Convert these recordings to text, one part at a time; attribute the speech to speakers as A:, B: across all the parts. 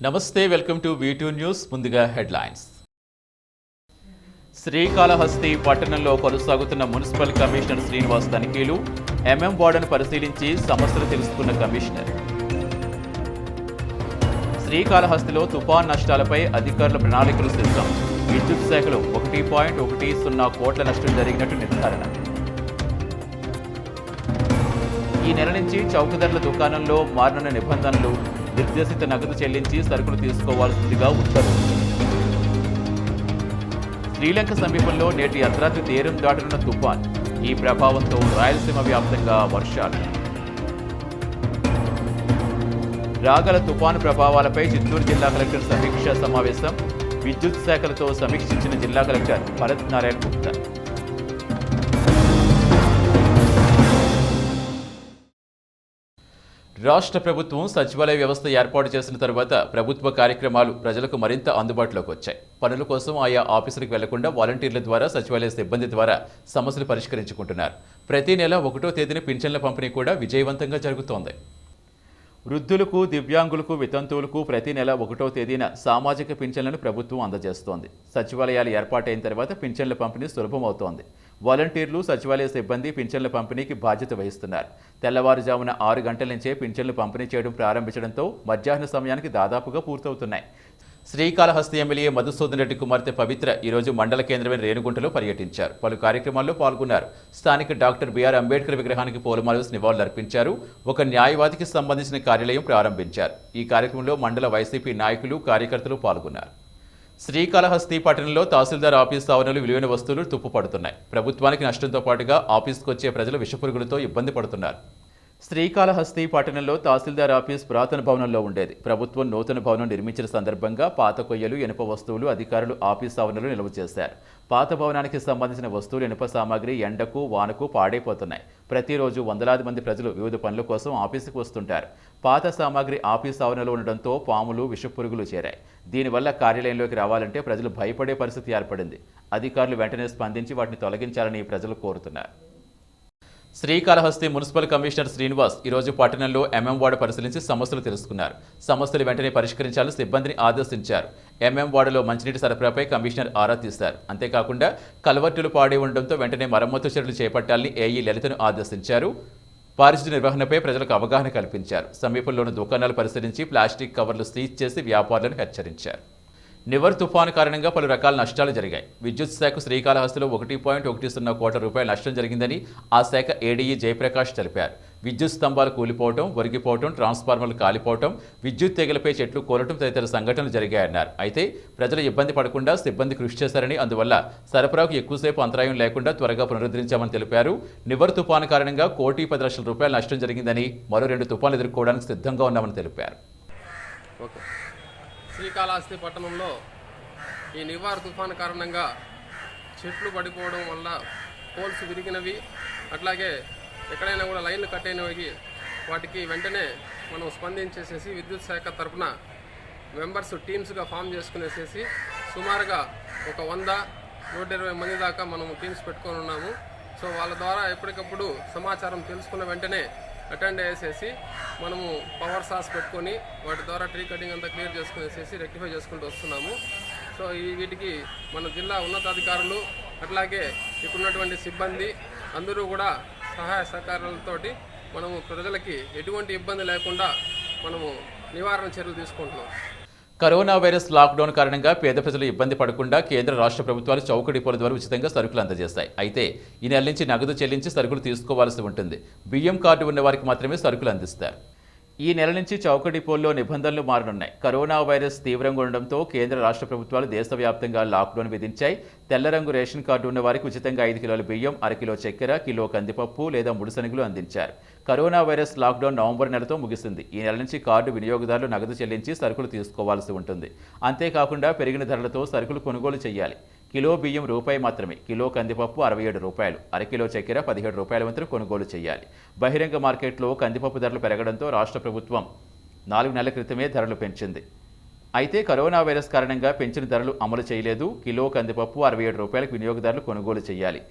A: నమస్తే, welcome to V2 news. ముందుగా headlines. Srikalahasti పట్టణంలో కొనసాగుతున్న మున్సిపల్ కమిషనర్ శ్రీనివాస్ తనిఖీలు. ఎంఎం వార్డును పరిశీలించి సమస్యలు తెలుసుకున్న కమిషనర్. శ్రీకాళహస్తిలో తుఫాన్ నష్టాలపై అధికారుల ప్రణాళికలు సిద్ధం. విద్యుత్ శాఖలో 1.10 కోట్ల నష్టం జరిగినట్టు నిర్ధారణ. ఈ నెల నుంచి చౌకధరల దుకాణంలో మారనున్న నిబంధనలు. నిర్దేశిత నగదు చెల్లించి సరుకులు తీసుకోవాల్సిందిగా ఉత్తర్వులు. శ్రీలంక సమీపంలో నేటి అర్ధరాత్రి తీరం దాటనున్న తుఫాన్. ఈ ప్రభావంతో రాయలసీమ వ్యాప్తంగా వర్షాలు. రాగల తుఫాను ప్రభావాలపై చిత్తూరు జిల్లా కలెక్టర్ సమీక్షా సమావేశం. విద్యుత్ శాఖలతో సమీక్షించిన జిల్లా కలెక్టర్ భరత్ నారాయణ గుప్తా. రాష్ట్ర ప్రభుత్వం సచివాలయ వ్యవస్థ ఏర్పాటు చేసిన తర్వాత ప్రభుత్వ కార్యక్రమాలు ప్రజలకు మరింత అందుబాటులోకి వచ్చాయి. పనుల కోసం ఆయా ఆఫీసులకు వెళ్లకుండా వాలంటీర్ల ద్వారా సచివాలయ సిబ్బంది ద్వారా సమస్యలు పరిష్కరించుకుంటున్నారు. ప్రతి నెల 1వ తేదీన పింఛన్ల పంపిణీ కూడా విజయవంతంగా జరుగుతోంది. వృద్ధులకు, దివ్యాంగులకు, వితంతువులకు ప్రతి నెల 1వ తేదీన సామాజిక పింఛన్లను ప్రభుత్వం అందజేస్తోంది. సచివాలయాలు ఏర్పాటైన తర్వాత పింఛన్ల పంపిణీ సులభమవుతోంది. వాలంటీర్లు, సచివాలయ సిబ్బంది పింఛన్ల పంపిణీకి బాధ్యత వహిస్తున్నారు. తెల్లవారుజామున 6 గంటల నుంచే పింఛన్లు పంపిణీ చేయడం ప్రారంభించడంతో మధ్యాహ్న సమయానికి దాదాపుగా పూర్తవుతున్నాయి. శ్రీకాళహస్తి ఎమ్మెల్యే మధుసూదన్ రెడ్డి కుమార్తె పవిత్ర ఈరోజు మండల కేంద్రమైన రేణుగుంటలో పర్యటించారు. పలు కార్యక్రమాల్లో పాల్గొన్నారు. స్థానిక డాక్టర్ బిఆర్ అంబేద్కర్ విగ్రహానికి పూలమాలలు నివాళులర్పించారు. ఒక న్యాయవాదికి సంబంధించిన కార్యాలయం ప్రారంభించారు. ఈ కార్యక్రమంలో మండల వైసీపీ నాయకులు, కార్యకర్తలు పాల్గొన్నారు. శ్రీకాళహస్తి పట్టణంలో తహసీల్దార్ ఆఫీస్ ఆవరణలు విలువైన వస్తువులు తుప్పుపడుతున్నాయి. ప్రభుత్వానికి నష్టంతో పాటుగా ఆఫీస్కు వచ్చే ప్రజలు విషపురుగులతో ఇబ్బంది పడుతున్నారు. శ్రీకాళహస్తి పట్టణంలో తహసీల్దార్ ఆఫీస్ పురాతన భవనంలో ఉండేది. ప్రభుత్వం నూతన భవనం నిర్మించిన సందర్భంగా పాత కొయ్యలు, ఇనుప వస్తువులు అధికారులు ఆఫీస్ ఆవరణలో నిల్వ చేశారు. పాత భవనానికి సంబంధించిన వస్తువులు, ఇనుప సామాగ్రి ఎండకు, వానకు పాడైపోతున్నాయి. ప్రతిరోజు వందలాది మంది ప్రజలు వివిధ పనుల కోసం ఆఫీసుకు వస్తుంటారు. పాత సామాగ్రి ఆఫీస్ ఆవరణలో ఉండడంతో పాములు, విషపురుగులు చేరాయి. దీనివల్ల కార్యాలయంలోకి రావాలంటే ప్రజలు భయపడే పరిస్థితి ఏర్పడింది. అధికారులు వెంటనే స్పందించి వాటిని తొలగించాలని ప్రజలు కోరుతున్నారు. శ్రీకాళహస్తి మున్సిపల్ కమిషనర్ శ్రీనివాస్ ఈరోజు పట్టణంలో ఎంఎం వార్డు పరిశీలించి సమస్యలు తెలుసుకున్నారు. సమస్యలు వెంటనే పరిష్కరించాలని సిబ్బందిని ఆదేశించారు. ఎంఎం వార్డులో మంచినీటి సరఫరాపై కమిషనర్ ఆరా తీశారు. అంతేకాకుండా కల్వర్టులు పాడై ఉండడంతో వెంటనే మరమ్మతు చర్యలు చేపట్టాలని ఏఈ లలితను ఆదేశించారు. పారిశుధ్య నిర్వహణపై ప్రజలకు అవగాహన కల్పించారు. సమీపంలోని దుకాణాలు పరిశీలించి ప్లాస్టిక్ కవర్లు సీజ్ చేసి వ్యాపారులను హెచ్చరించారు. నివర్ తుఫాను కారణంగా పలు రకాల నష్టాలు జరిగాయి. విద్యుత్ శాఖ శ్రీకాళహస్తిలో 1.10 కోట్ల రూపాయల నష్టం జరిగిందని ఆ శాఖ ఏడీఈ జయప్రకాష్ తెలిపారు. విద్యుత్ స్తంభాలు కూలిపోవడం, ఒరిగిపోవడం, ట్రాన్స్ఫార్మర్లు కాలిపోవడం, విద్యుత్ తీగలపై చెట్లు కూలటం తదితర సంఘటనలు జరిగాయన్నారు. అయితే ప్రజలు ఇబ్బంది పడకుండా సిబ్బంది కృషి చేశారని, అందువల్ల సరఫరాకు ఎక్కువసేపు అంతరాయం లేకుండా త్వరగా పునరుద్ధరించామని తెలిపారు. నివర్ తుఫాను కారణంగా 1,10 లక్షల నష్టం జరిగిందని, మరో 2 తుఫాన్లు ఎదుర్కోవడానికి సిద్ధంగా ఉన్నామని తెలిపారు.
B: శ్రీకాళహస్తి పట్టణంలో ఈ నివార్ తుఫాను కారణంగా చెట్లు పడిపోవడం వల్ల పోల్స్ విరిగినవి, అట్లాగే ఎక్కడైనా కూడా లైన్లు కట్ అయినవి, వాటికి వెంటనే మనం స్పందించేసేసి విద్యుత్ శాఖ తరఫున మెంబర్స్ టీమ్స్గా ఫామ్ చేసుకునేసేసి సుమారుగా ఒక 100-120 మంది దాకా మనం టీమ్స్ పెట్టుకొని ఉన్నాము. సో వాళ్ళ ద్వారా ఎప్పటికప్పుడు సమాచారం తెలుసుకున్న వెంటనే అటెండ్ అయ్యేసేసి మనము పవర్ సాస్ పెట్టుకొని వాటి ద్వారా ట్రీ కటింగ్ అంతా క్లియర్ చేసుకునేసేసి రెక్టిఫై చేసుకుంటూ వస్తున్నాము. సో వీటికి మన జిల్లా ఉన్నతాధికారులు అట్లాగే ఇప్పుడున్నటువంటి సిబ్బంది అందరూ కూడా సహాయ సహకారాలతోటి మనము ప్రజలకి ఎటువంటి ఇబ్బంది లేకుండా మనము నివారణ చర్యలు తీసుకుంటున్నాం.
A: కరోనా వైరస్ లాక్డౌన్ కారణంగా పేద ప్రజలు ఇబ్బంది పడకుండా కేంద్ర, రాష్ట్ర ప్రభుత్వాలు చౌక డిపోల ద్వారా ఉచితంగా సరుకులు అందజేస్తాయి. అయితే ఈ నెల నుంచి నగదు చెల్లించి సరుకులు తీసుకోవాల్సి ఉంటుంది. బియ్యం కార్డు ఉన్న వారికి మాత్రమే సరుకులు అందిస్తారు. ఈ నెల నుంచి చౌక డిపోల్లో నిబంధనలు మారనున్నాయి. కరోనా వైరస్ తీవ్రంగా ఉండడంతో కేంద్ర, రాష్ట్ర ప్రభుత్వాలు దేశవ్యాప్తంగా లాక్డౌన్ విధించాయి. తెల్ల రంగు రేషన్ కార్డు ఉన్న వారికి ఉచితంగా 5 కిలోల బియ్యం, 1/2 కిలో చక్కెర, కిలో కందిపప్పు లేదా ముడిశనగలు అందించారు. కరోనా వైరస్ లాక్డౌన్ నవంబర్ నెలతో ముగిసింది. ఈ నెల నుంచి కార్డు వినియోగదారులు నగదు చెల్లించి సరుకులు తీసుకోవాల్సి ఉంటుంది. అంతేకాకుండా పెరిగిన ధరలతో సరుకులు కొనుగోలు చేయాలి. కిలో బియ్యం రూపాయి మాత్రమే, కిలో కందిపప్పు 67 రూపాయలు, 1/2 కిలో చక్కెర 17 రూపాయల వంతున కొనుగోలు చేయాలి. బహిరంగ మార్కెట్లో కందిపప్పు ధరలు పెరగడంతో రాష్ట్ర ప్రభుత్వం 4 నెలల క్రితమే ధరలు పెంచింది. అయితే కరోనా వైరస్ కారణంగా పెంచిన ధరలు అమలు చేయలేదు. కిలో కందిపప్పు 67 రూపాయలకు వినియోగదారులు కొనుగోలు చేయాలి.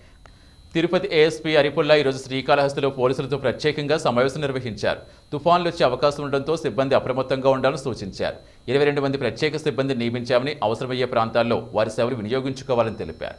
A: తిరుపతి ఏఎస్పీ అరిపుల్లా ఈరోజు శ్రీకాళహస్తిలో పోలీసులతో ప్రత్యేకంగా సమావేశం నిర్వహించారు. తుఫాన్లు వచ్చే అవకాశం ఉండడంతో సిబ్బంది అప్రమత్తంగా ఉండాలని సూచించారు. 22 మంది ప్రత్యేక సిబ్బందిని నియమించామని అవసరమయ్యే ప్రాంతాల్లో వారి సేవలు వినియోగించుకోవాలని తెలిపారు.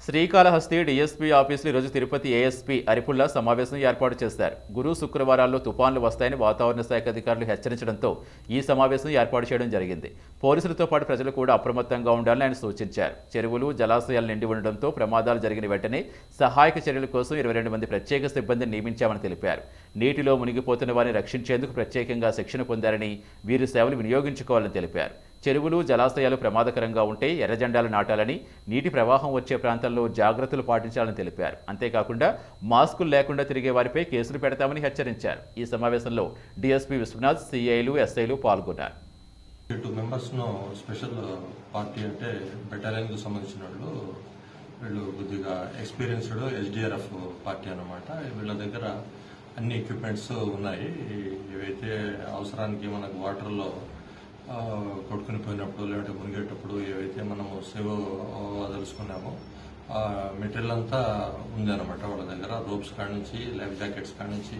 A: శ్రీకాళహస్తి డీఎస్పీ ఆఫీసులో ఈరోజు తిరుపతి ఏఎస్పీ అరిపుల్లా సమావేశం ఏర్పాటు చేశారు. గురు శుక్రవారాల్లో తుపాన్లు వస్తాయని వాతావరణ శాఖ అధికారులు హెచ్చరించడంతో ఈ సమావేశం ఏర్పాటు చేయడం జరిగింది. పోలీసులతో పాటు ప్రజలు కూడా అప్రమత్తంగా ఉండాలని ఆయన సూచించారు. చెరువులు జలాశయాలు నిండి ఉండడంతో ప్రమాదాలు జరిగిన వెంటనే సహాయక చర్యల కోసం 22 మంది ప్రత్యేక సిబ్బందిని నియమించామని తెలిపారు. నీటిలో మునిగిపోతున్న వారిని రక్షించేందుకు ప్రత్యేకంగా శిక్షణ పొందారని వీరి సేవలు వినియోగించుకోవాలని తెలిపారు. చెరువులు జలాశయాలు ప్రమాదకరంగా ఉంటే ఎర్రజెండాలు నాటాలని, నీటి ప్రవాహం వచ్చే ప్రాంతాల్లో జాగ్రత్తలు పాటించాలని తెలిపారు. అంతేకాకుండా మాస్కులు లేకుండా తిరిగే వారిపై కేసులు పెడతామని హెచ్చరించారు. ఈ సమావేశంలో డీఎస్పీ విశ్వనాథ్, సిఐలు, ఎస్ఐలు పాల్గొన్నారు.
C: 2 మెంబర్స్ను స్పెషల్ పార్టీ అంటే బెటాలియన్కు సంబంధించిన వాళ్ళు, వీళ్ళు కొద్దిగా ఎక్స్పీరియన్స్డ్ ఎస్డిఆర్ఎఫ్ పార్టీ అన్నమాట. వీళ్ళ దగ్గర అన్ని ఎక్విప్మెంట్స్ ఉన్నాయి. ఏవైతే అవసరానికి మనకు వాటర్లో కొట్టుకుని పోయినప్పుడు లేదంటే మునిగేటప్పుడు ఏవైతే మనము సేవ్ వదలుచుకున్నామో ఆ మెటీరియల్ అంతా ఉంది అనమాట వాళ్ళ దగ్గర. రోప్స్ కాడ నుంచి, లైఫ్ జాకెట్స్ కాడ నుంచి,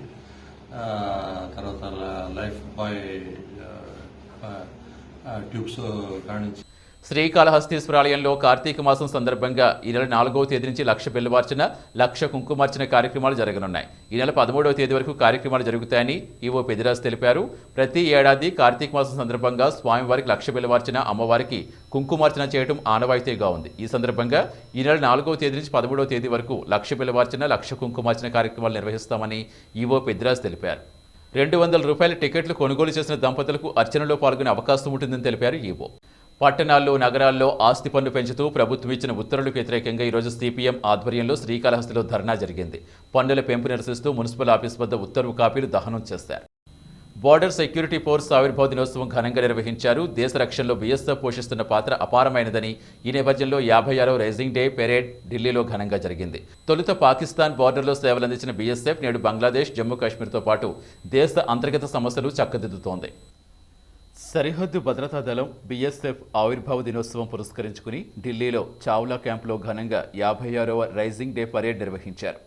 C: తర్వాత లైఫ్ బాయ్ ట్యూబ్స్ కాడ నుంచి.
A: శ్రీకాళహస్తీశ్వరాలయంలో కార్తీక మాసం సందర్భంగా ఈ నెల 4వ తేదీ నుంచి 1,00,000 బిల్వవార్చన, 1,00,000 కుంకుమార్చన కార్యక్రమాలు జరగనున్నాయి. ఈ నెల 13వ తేదీ వరకు కార్యక్రమాలు జరుగుతాయని ఈవో పెదిరాజ్ తెలిపారు. ప్రతి ఏడాది కార్తీక మాసం సందర్భంగా స్వామివారికి 1,00,000 బిల్వవార్చన, అమ్మవారికి కుంకుమార్చన చేయడం ఆనవాయితీగా ఉంది. ఈ సందర్భంగా ఈ నెల 4వ తేదీ నుంచి 13వ తేదీ వరకు 1,00,000 బిల్వవార్చన, 1,00,000 కుంకుమార్చన కార్యక్రమాలు నిర్వహిస్తామని ఈవో పెదిరాజ్ తెలిపారు. ₹200 టికెట్లు కొనుగోలు చేసిన దంపతులకు అర్చనలో పాల్గొనే అవకాశం ఉంటుందని తెలిపారు ఈవో. పట్టణాల్లో, నగరాల్లో ఆస్తి పన్ను పెంచుతూ ప్రభుత్వం ఇచ్చిన ఉత్తర్వులకు వ్యతిరేకంగా ఈరోజు సిపిఎం ఆధ్వర్యంలో శ్రీకాళహస్తిలో ధర్నా జరిగింది. పన్నుల పెంపు నిరసిస్తూ మున్సిపల్ ఆఫీస్ వద్ద ఉత్తర్వు కాపీలు దహనం చేశారు. బోర్డర్ సెక్యూరిటీ ఫోర్స్ ఆవిర్భావ దినోత్సవం ఘనంగా నిర్వహించారు. దేశ రక్షణలో బీఎస్ఎఫ్ పోషిస్తున్న పాత్ర అపారమైనదని, ఈ నేపథ్యంలో 56వ రైజింగ్ డే పెరేడ్ ఢిల్లీలో ఘనంగా జరిగింది. తొలుత పాకిస్తాన్ బోర్డర్లో సేవలందించిన బీఎస్ఎఫ్ నేడు బంగ్లాదేశ్, జమ్మూ కాశ్మీర్తో పాటు దేశ అంతర్గత సమస్యలు చక్కదిద్దుతోంది. సరిహద్దు భద్రతా దళం బీఎస్ఎఫ్ ఆవిర్భావ దినోత్సవం పురస్కరించుకుని ఢిల్లీలో చావ్లా క్యాంపులో ఘనంగా 56వ రైజింగ్ డే పరేడ్ నిర్వహించారు.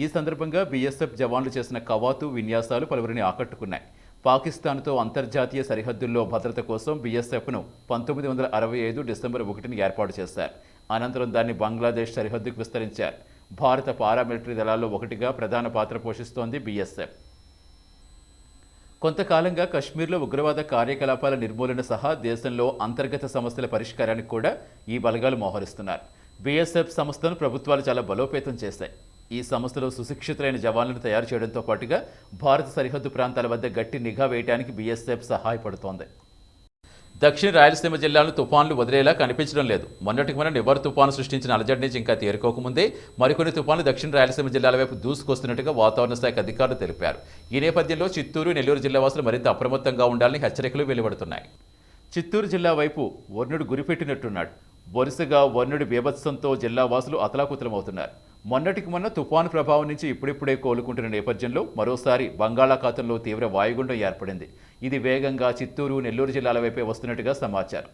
A: ఈ సందర్భంగా బీఎస్ఎఫ్ జవాన్లు చేసిన కవాతు విన్యాసాలు పలువురిని ఆకట్టుకున్నాయి. పాకిస్తాన్తో అంతర్జాతీయ సరిహద్దుల్లో భద్రత కోసం బీఎస్ఎఫ్ను 1965 డిసెంబర్ 1ని ఏర్పాటు చేశారు. అనంతరం దాన్ని బంగ్లాదేశ్ సరిహద్దుకు విస్తరించారు. భారత పారామిలిటరీ దళాల్లో ఒకటిగా ప్రధాన పాత్ర పోషిస్తోంది బీఎస్ఎఫ్. కొంతకాలంగా కశ్మీర్లో ఉగ్రవాద కార్యకలాపాల నిర్మూలన సహా దేశంలో అంతర్గత సమస్యల పరిష్కారానికి కూడా ఈ బలగాలు మోహరిస్తున్నారు. బీఎస్ఎఫ్ సంస్థను ప్రభుత్వాలు చాలా బలోపేతం చేశాయి. ఈ సంస్థలో సుశిక్షితులైన జవాన్లను తయారు చేయడంతో పాటుగా భారత సరిహద్దు ప్రాంతాల వద్ద గట్టి నిఘా వేయడానికి బీఎస్ఎఫ్ సహాయపడుతోంది. దక్షిణ రాయలసీమ జిల్లాలను తుపాన్లు వదిలేలా కనిపించడం లేదు. మొన్నటికి మన నివర్ తుపాను సృష్టించిన అలజడి నుంచి ఇంకా తేరుకోకముందే మరికొన్ని తుపాన్లు దక్షిణ రాయలసీమ జిల్లాల వైపు దూసుకొస్తున్నట్టుగా వాతావరణ శాఖ అధికారులు తెలిపారు. ఈ నేపథ్యంలో చిత్తూరు, నెల్లూరు జిల్లా వాసులు మరింత అప్రమత్తంగా ఉండాలని హెచ్చరికలు వెలువడుతున్నాయి. చిత్తూరు జిల్లా వైపు వరుణుడు గురిపెట్టినట్టున్నాడు. వరుసగా వరుణుడి బీభత్సంతో జిల్లా వాసులు అతలాకుతలమవుతున్నారు. మొన్నటికి మొన్న తుపాను ప్రభావం నుంచి ఇప్పుడిప్పుడే కోలుకుంటున్న నేపథ్యంలో మరోసారి బంగాళాఖాతంలో తీవ్ర వాయుగుండం ఏర్పడింది. ఇది వేగంగా చిత్తూరు, నెల్లూరు జిల్లాల వైపే వస్తున్నట్టుగా సమాచారం.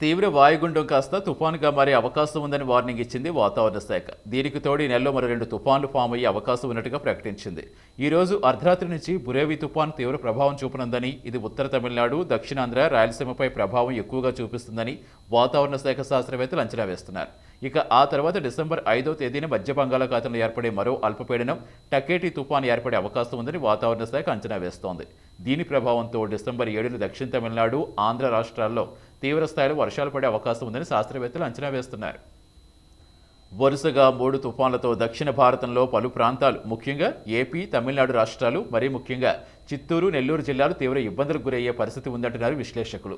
A: తీవ్ర వాయుగుండం కాస్త తుఫానుగా మారే అవకాశం ఉందని వార్నింగ్ ఇచ్చింది వాతావరణ శాఖ. దీనికి తోడు ఈ నెలలో మరో 2 తుఫాన్లు ఫామ్ అయ్యే అవకాశం ఉన్నట్టుగా ప్రకటించింది. ఈ రోజు అర్ధరాత్రి నుంచి బురేవి తుఫాను తీవ్ర ప్రభావం చూపనుందని, ఇది ఉత్తర తమిళనాడు, దక్షిణాంధ్ర, రాయలసీమపై ప్రభావం ఎక్కువగా చూపిస్తుందని వాతావరణ శాఖ శాస్త్రవేత్తలు అంచనా వేస్తున్నారు. ఇక ఆ తర్వాత డిసెంబర్ 5వ తేదీన మధ్య బంగాళాఖాతంలో ఏర్పడే మరో అల్పపీడనం టకేటి తుఫాను ఏర్పడే అవకాశం ఉందని వాతావరణ శాఖ అంచనా వేస్తోంది. దీని ప్రభావంతో డిసెంబర్ 7న దక్షిణ తమిళనాడు, ఆంధ్ర రాష్ట్రాల్లో తీవ్ర స్థాయిలో వర్షాలు పడే అవకాశం ఉందని శాస్త్రవేత్తలు అంచనా వేస్తున్నారు. వరుసగా 3 తుఫాన్లతో దక్షిణ భారతంలో పలు ప్రాంతాలు, ముఖ్యంగా ఏపీ, తమిళనాడు రాష్ట్రాలు, మరీ ముఖ్యంగా చిత్తూరు, నెల్లూరు జిల్లాలు తీవ్ర ఇబ్బందులకు గురయ్యే పరిస్థితి ఉందంటున్నారు విశ్లేషకులు.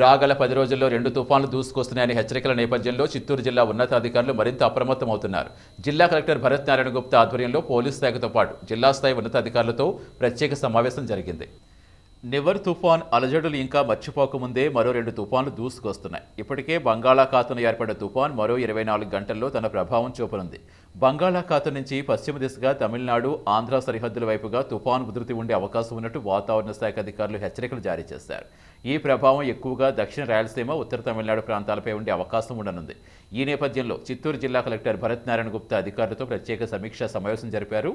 A: రాగల 10 రోజుల్లో 2 తుఫాన్లు దూసుకొస్తున్నాయని హెచ్చరికల నేపథ్యంలో చిత్తూరు జిల్లా ఉన్నతాధికారులు మరింత అప్రమత్తమవుతున్నారు. జిల్లా కలెక్టర్ భరత్ నారాయణ గుప్తా ఆధ్వర్యంలో పోలీసు శాఖతో పాటు జిల్లా స్థాయి ఉన్నతాధికారులతో ప్రత్యేక సమావేశం జరిగింది. నివర్ తుఫాన్ అలజడులు ఇంకా మర్చిపోకముందే మరో 2 తుఫాన్లు దూసుకొస్తున్నాయి. ఇప్పటికే బంగాళాఖాతంలో ఏర్పడ్డ తుఫాన్ మరో 24 గంటల్లో తన ప్రభావం చూపనుంది. బంగాళాఖాతం నుంచి పశ్చిమ దిశగా తమిళనాడు, ఆంధ్ర సరిహద్దుల వైపుగా తుపాను ఉధృతి ఉండే అవకాశం ఉన్నట్టు వాతావరణ శాఖ అధికారులు హెచ్చరికలు జారీ చేశారు. ఈ ప్రభావం ఎక్కువగా దక్షిణ రాయలసీమ, ఉత్తర తమిళనాడు ప్రాంతాలపై ఉండే అవకాశం ఉండనుంది. ఈ నేపథ్యంలో చిత్తూరు జిల్లా కలెక్టర్ భరత్ నారాయణ గుప్తా అధికారులతో ప్రత్యేక సమీక్షా సమావేశం జరిపారు.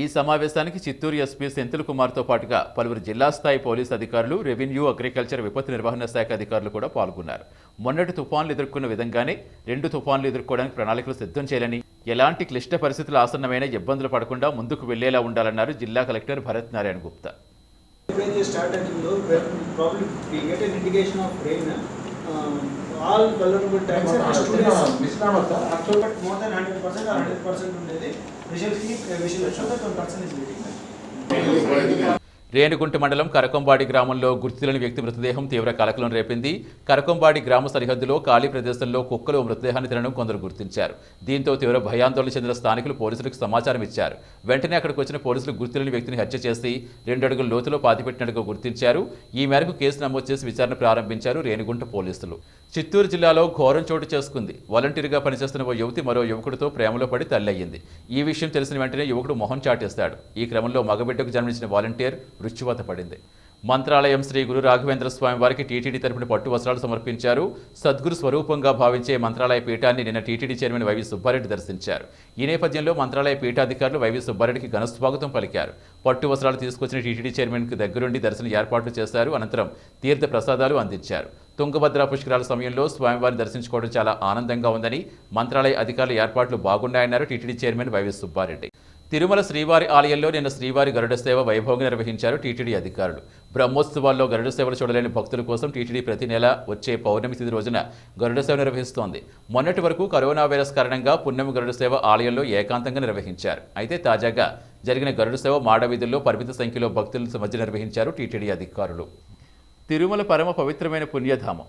A: ఈ సమావేశానికి చిత్తూరు ఎస్పీ సెంథిల్ కుమార్తో పాటుగా పలువురు జిల్లా స్థాయి పోలీసు అధికారులు, రెవెన్యూ, అగ్రికల్చర్, విపత్తు నిర్వహణ శాఖ అధికారులు కూడా పాల్గొన్నారు. మొన్నటి తుఫాన్లు ఎదుర్కొన్న విధంగానే 2 తుఫాన్లు ఎదుర్కోవడానికి ప్రణాళికలు సిద్ధం చేయాలని, ఎలాంటి క్లిష్ట పరిస్థితులు ఆసన్నమైన ఇబ్బందులు పడకుండా ముందుకు వెళ్లేలా ఉండాలన్నారు జిల్లా collector Bharat Narayana Gupta.
D: When they start until probably we get an indication of rain. All vulnerable times are but more than 100% or 100% ఉండేది. We shall ensure that 1% is meeting.
A: Renigunta మండలం కరకంబాడి గ్రామంలో గుర్తులేని వ్యక్తి మృతదేహం తీవ్ర కలకలం రేపింది. కరకంబాడి గ్రామ సరిహద్దులో ఖాళీ ప్రదేశంలో కుక్కలు మృతదేహాన్ని తినడం కొందరు గుర్తించారు. దీంతో తీవ్ర భయాందోళన చెందిన స్థానికులు పోలీసులకు సమాచారం ఇచ్చారు. వెంటనే అక్కడికి వచ్చిన పోలీసులు గుర్తులేని వ్యక్తిని హత్య చేసి 2 అడుగుల లోతులో పాతిపెట్టినట్టుగా గుర్తించారు. ఈ మేరకు కేసు నమోదు చేసి విచారణ ప్రారంభించారు రేణిగుంట పోలీసులు. చిత్తూరు జిల్లాలో ఘోరం చోటు చేసుకుంది. వాలంటీర్గా పనిచేస్తున్న ఓ యువతి మరో యువకుడితో ప్రేమలో పడి తల్లయ్యింది. ఈ విషయం తెలిసిన వెంటనే యువకుడు మొహం చాటేస్తాడు. ఈ క్రమంలో మగబిడ్డకు జన్మించిన వాలంటీర్ మృత్యువాత పడింది. మంత్రాలయం శ్రీ గురు రాఘవేంద్ర స్వామి వారికి టీటీడీ తరపున పట్టు వస్త్రాలు సమర్పించారు. సద్గురు స్వరూపంగా భావించే మంత్రాలయ పీఠాన్ని నిన్న టీటీడీ చైర్మన్ వైవి సుబ్బారెడ్డి దర్శించారు. ఈ నేపథ్యంలో మంత్రాలయ పీఠాధికారులు వైవి సుబ్బారెడ్డికి ఘన స్వాగతం పలికారు. పట్టు వస్త్రాలు తీసుకొచ్చిన టీటీడీ చైర్మన్కు దగ్గరుండి దర్శన ఏర్పాట్లు చేశారు. అనంతరం తీర్థ ప్రసాదాలు అందించారు. తుంగభద్ర పుష్కరాల సమయంలో స్వామివారిని దర్శించుకోవడం చాలా ఆనందంగా ఉందని, మంత్రాలయ అధికారుల ఏర్పాట్లు బాగున్నాయన్నారు TTD chairman YV Subbareddy. Tirumala శ్రీవారి ఆలయంలో నిన్న శ్రీవారి గరుడ సేవ వైభవంగా నిర్వహించారు టీటీడీ అధికారులు. బ్రహ్మోత్సవాల్లో గరుడ సేవలు చూడలేని భక్తుల కోసం టీటీడీ ప్రతి నెల వచ్చే పౌర్ణమి తిథి రోజున గరుడ సేవ నిర్వహిస్తోంది. మొన్నటి వరకు కరోనా వైరస్ కారణంగా పున్నమి గరుడ సేవ ఆలయంలో ఏకాంతంగా నిర్వహించారు. అయితే తాజాగా జరిగిన గరుడ సేవ మాడవీధుల్లో పరిమిత సంఖ్యలో భక్తుల మధ్య నిర్వహించారు టీటీడీ అధికారులు. తిరుమల పరమ పవిత్రమైన పుణ్యధామం.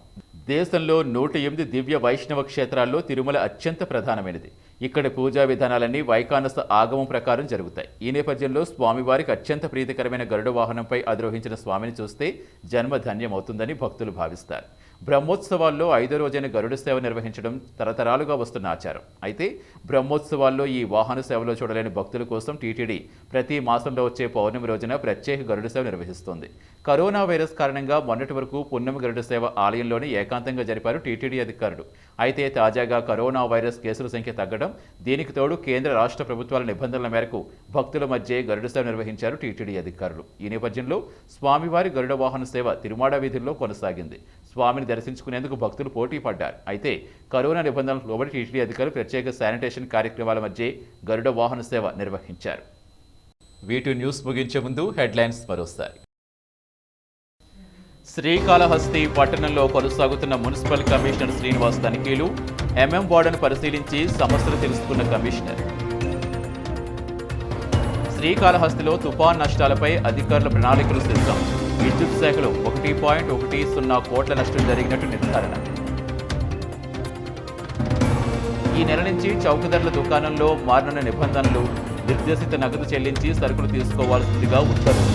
A: దేశంలో 108 దివ్య వైష్ణవ క్షేత్రాల్లో తిరుమల అత్యంత ప్రధానమైనది. ఇక్కడి పూజా విధానాలన్నీ వైఖానస ఆగమం ప్రకారం జరుగుతాయి. ఈ నేపథ్యంలో స్వామివారికి అత్యంత ప్రీతికరమైన గరుడ వాహనంపై అధిరోహించిన స్వామిని చూస్తే జన్మ ధన్యమవుతుందని భక్తులు భావిస్తారు. బ్రహ్మోత్సవాల్లో 5వ రోజైన గరుడ సేవ నిర్వహించడం తరతరాలుగా వస్తున్న ఆచారం. అయితే బ్రహ్మోత్సవాల్లో ఈ వాహన సేవలో చూడలేని భక్తుల కోసం టీటీడీ ప్రతి మాసంలో వచ్చే పౌర్ణమి రోజున ప్రత్యేక గరుడ సేవ నిర్వహిస్తోంది. కరోనా వైరస్ కారణంగా మొన్నటి వరకు పున్నమి గరుడ సేవ ఆలయంలోనే ఏకాంతంగా జరిపారు టీటీడీ అధికారులు. అయితే తాజాగా కరోనా వైరస్ కేసుల సంఖ్య తగ్గడం, దీనికి తోడు కేంద్ర రాష్ట్ర ప్రభుత్వాల నిబంధనల మేరకు భక్తుల మధ్య గరుడ సేవ నిర్వహించారు టీటీడీ అధికారులు. ఈ నేపథ్యంలో స్వామివారి గరుడ వాహన సేవ తిరుమాడ వీధుల్లో కొనసాగింది. స్వామిని దర్శించుకునేందుకు భక్తులు పోటీ పడ్డారు. అయితే కరోనా నిబంధనలకు లోబడి టీటీడీ అధికారులు ప్రత్యేక శానిటేషన్ కార్యక్రమాల మధ్య గరుడ వాహన సేవ నిర్వహించారు. వీటి న్యూస్ ముగించే ముందు హెడ్లైన్స్ మరోసారి. శ్రీకాళహస్తి పట్టణంలో కొనసాగుతున్న మున్సిపల్ కమిషనర్ శ్రీనివాస్ తనిఖీలు. వార్డును పరిశీలించి సమస్యలు తెలుసుకున్న కమిషనర్. శ్రీకాళహస్తిలో తుఫాన్ నష్టాలపై అధికారుల ప్రణాళికలు సిద్ధం. విద్యుత్ శాఖలో 1.10 కోట్ల నష్టం జరిగినట్టు నిర్ధారణ. ఈ నెల నుంచి చౌకధరల దుకాణంలో మారనున్న నిబంధనలు. నిర్దేశిత నగదు చెల్లించి సరుకులు తీసుకోవాల్సిందిగా ఉత్తర్వులు.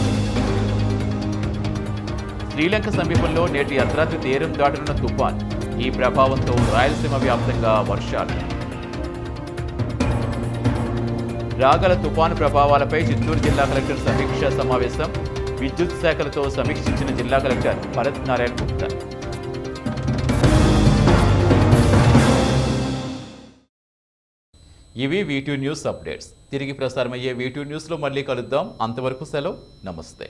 A: శ్రీలంక సమీపంలో నేటి అర్ధరాత్రి తీరం దాటనున్న తుఫాన్. ఈ ప్రభావంతో రాయలసీమ వ్యాప్తంగా వర్షాలు. రాగల తుఫాను ప్రభావాలపై చిత్తూరు జిల్లా కలెక్టర్ సమీక్షా సమావేశం. విద్యుత్ శాఖలతో సమీక్షించిన జిల్లా కలెక్టర్ భరత్ నారాయణ గుప్తా. ఇవి వీటూ న్యూస్ అప్డేట్స్. తిరిగి ప్రసారమయ్యే వీటూ న్యూస్లో మళ్ళీ కలుద్దాం. అంతవరకు సెలవు. నమస్తే.